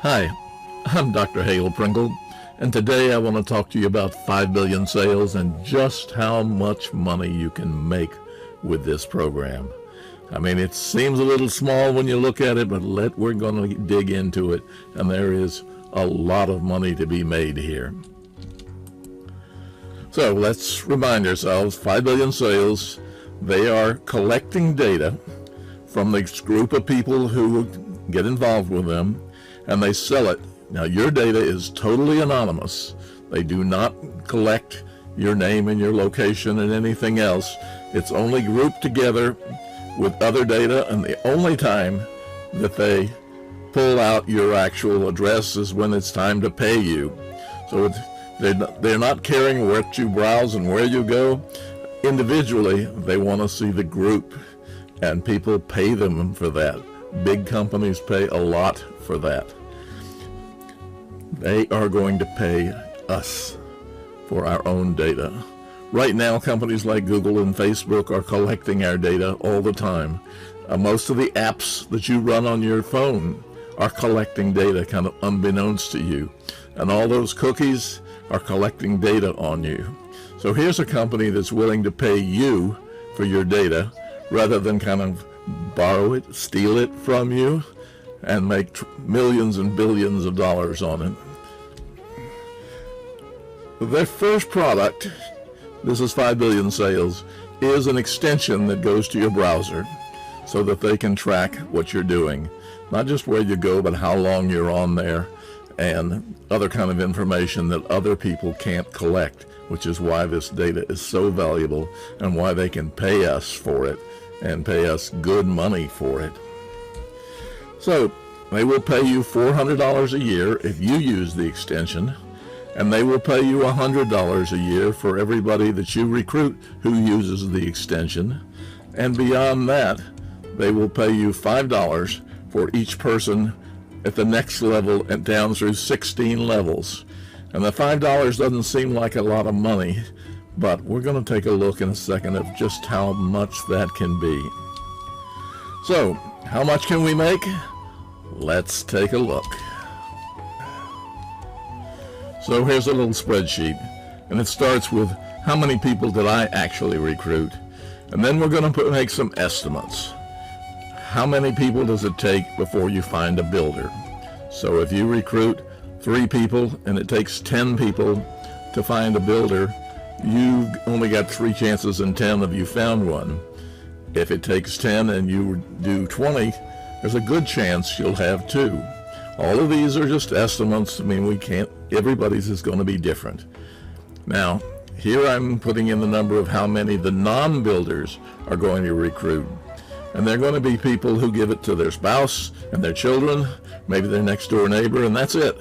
Hi, I'm Dr. Hale Pringle, and today I want to talk to you about 5 billion sales and just how much money you can make with this program. I mean, it seems a little small when you look at it, but we're going to dig into it, and there is a lot of money to be made here. So let's remind ourselves, 5 billion sales, they are collecting data from this group of people who get involved with them, and they sell it. Now, your data is totally anonymous. They do not collect your name and your location and anything else. It's only grouped together with other data, and the only time that they pull out your actual address is when it's time to pay you. So they're not caring what you browse and where you go. Individually, they want to see the group, and people pay them for that. Big companies pay a lot for that. They are going to pay us for our own data. Right now, companies like Google and Facebook are collecting our data all the time. Most of the apps that you run on your phone are collecting data kind of unbeknownst to you. And all those cookies are collecting data on you. So here's a company that's willing to pay you for your data rather than kind of borrow it, steal it from you, and make millions and billions of dollars on it. Their first product, this is 5 billion sales, is an extension that goes to your browser so that they can track what you're doing. Not just where you go, but how long you're on there and other kind of information that other people can't collect, which is why this data is so valuable and why they can pay us for it and pay us good money for it. So they will pay you $400 a year if you use the extension, and they will pay you $100 a year for everybody that you recruit who uses the extension. And beyond that, they will pay you $5 for each person at the next level and down through 16 levels. And the $5 doesn't seem like a lot of money, but we're going to take a look in a second of just how much that can be. So, how much can we make? Let's take a look. So here's a little spreadsheet, and it starts with how many people did I actually recruit? And then we're going to make some estimates. How many people does it take before you find a builder? So if you recruit 3 people and it takes 10 people to find a builder, you've only got 3 chances in 10 of you found one. If it takes 10 and you do 20, there's a good chance you'll have 2. All of these are just estimates. I mean, everybody's is going to be different. Now, here I'm putting in the number of how many the non-builders are going to recruit. And they're going to be people who give it to their spouse and their children, maybe their next door neighbor, and that's it.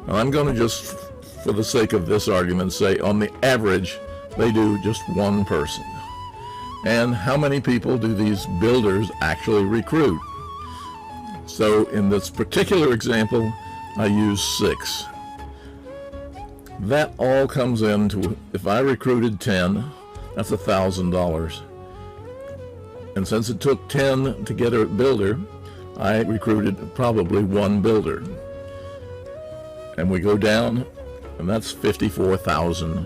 Now, I'm going to just, for the sake of this argument, say on the average, they do just 1 person. And how many people do these builders actually recruit? So in this particular example, I use 6. That all comes into, if I recruited 10, that's $1,000. And since it took 10 to get a builder, I recruited probably 1 builder. And we go down, and that's $54,000.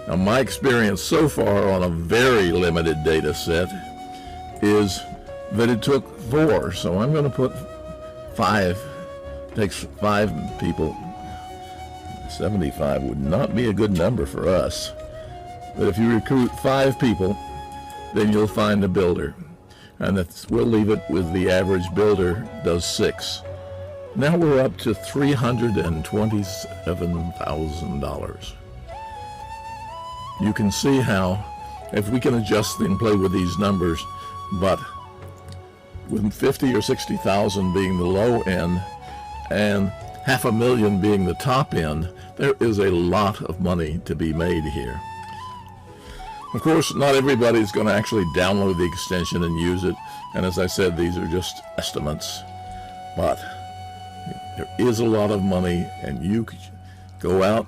Now, my experience so far on a very limited data set is that it took 4. So I'm going to put 5. It takes 5 people. 75 would not be a good number for us. But if you recruit 5 people, then you'll find a builder. And we'll leave it with the average builder does 6. Now we're up to $327,000. You can see how, if we can adjust and play with these numbers, but with 50 or 60,000 being the low end and $500,000 being the top end, there is a lot of money to be made here. Of course, not everybody's going to actually download the extension and use it, and as I said, these are just estimates. But there is a lot of money, and you could go out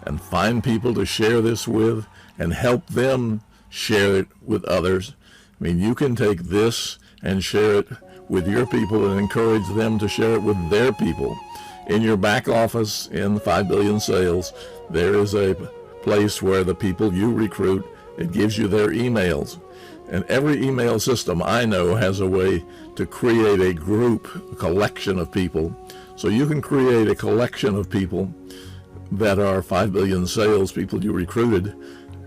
and find people to share this with and help them share it with others. I mean, you can take this and share it with your people and encourage them to share it with their people. In your back office in 5 billion sales, there is a place where the people you recruit, it gives you their emails. And every email system I know has a way to create a group, a collection of people. So you can create a collection of people that are 5 billion sales people you recruited,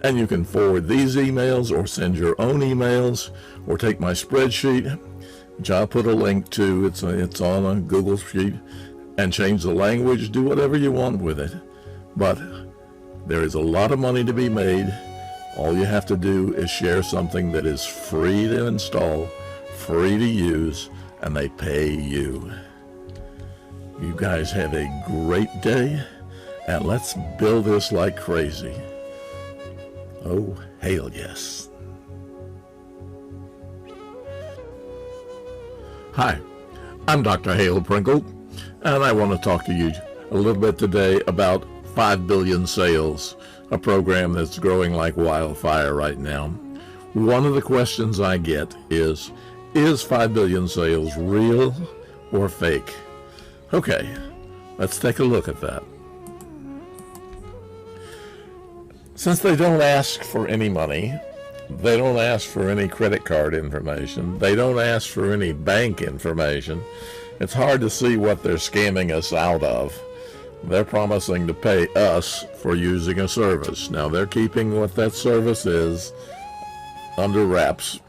and you can forward these emails or send your own emails or take my spreadsheet, which I'll put a link to. It's on a Google Sheet, and change the language, do whatever you want with it. But there is a lot of money to be made. All you have to do is share something that is free to install, free to use, and they pay you. You guys have a great day, and let's build this like crazy. Oh, hail yes. Hi, I'm Dr. Hale Prinkle, and I want to talk to you a little bit today about 5 billion sales, a program that's growing like wildfire right now. One of the questions I get is 5 billion sales real or fake? Okay, let's take a look at that. Since they don't ask for any money, they don't ask for any credit card information, they don't ask for any bank information, it's hard to see what they're scamming us out of. They're promising to pay us for using a service. Now, they're keeping what that service is under wraps,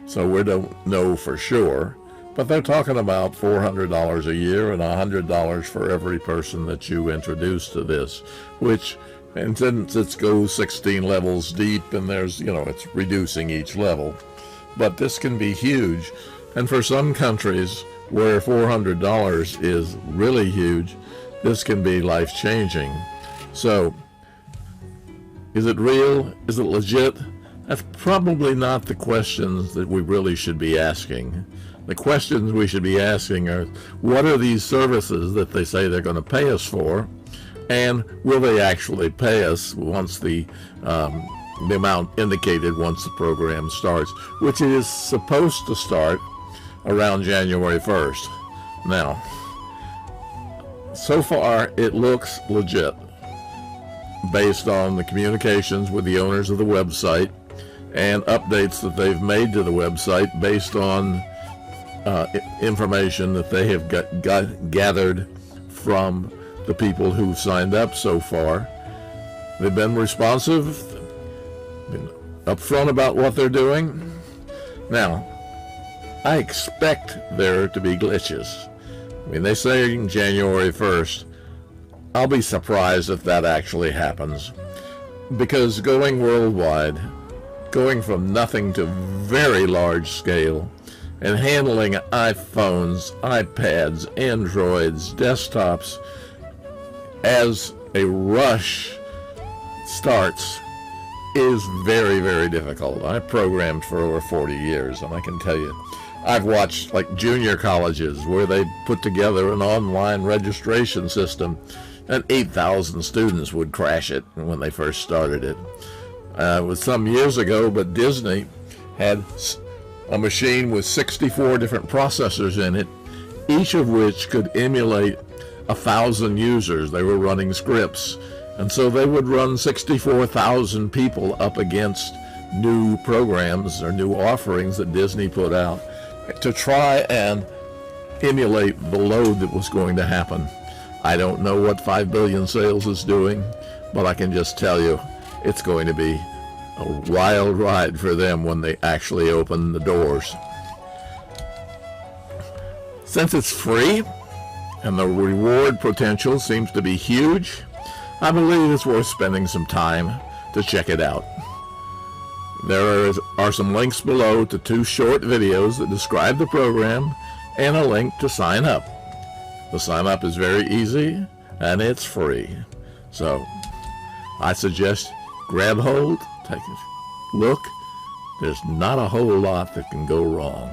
so we don't know for sure, but they're talking about $400 a year and $100 for every person that you introduce to this, which, and since it goes 16 levels deep, and there's, it's reducing each level. But this can be huge. And for some countries where $400 is really huge, this can be life-changing. So, is it real? Is it legit? That's probably not the questions that we really should be asking. The questions we should be asking are, what are these services that they say they're going to pay us for? And will they actually pay us once the amount indicated once the program starts, which is supposed to start around January 1st. Now, so far it looks legit based on the communications with the owners of the website and updates that they've made to the website based on information that they have gathered from the people who've signed up so far. They've been responsive, been upfront about what they're doing. Now, I expect there to be glitches. They say January 1st. I'll be surprised if that actually happens, because going worldwide, going from nothing to very large scale, and handling iPhones, iPads, Androids, desktops, as a rush starts is very, very difficult. I programmed for over 40 years, and I can tell you, I've watched like junior colleges where they put together an online registration system, and 8,000 students would crash it when they first started it. It was some years ago, but Disney had a machine with 64 different processors in it, each of which could emulate 1,000 users. They were running scripts, and so they would run 64,000 people up against new programs or new offerings that Disney put out to try and emulate the load that was going to happen. I don't know what 5 billion sales is doing, but I can just tell you it's going to be a wild ride for them when they actually open the doors. Since it's free and the reward potential seems to be huge, I believe it's worth spending some time to check it out. There are some links below to 2 short videos that describe the program and a link to sign up. The sign up is very easy and it's free. So I suggest grab hold, take a look. There's not a whole lot that can go wrong.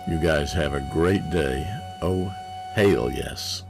You guys have a great day. Oh, hail yes.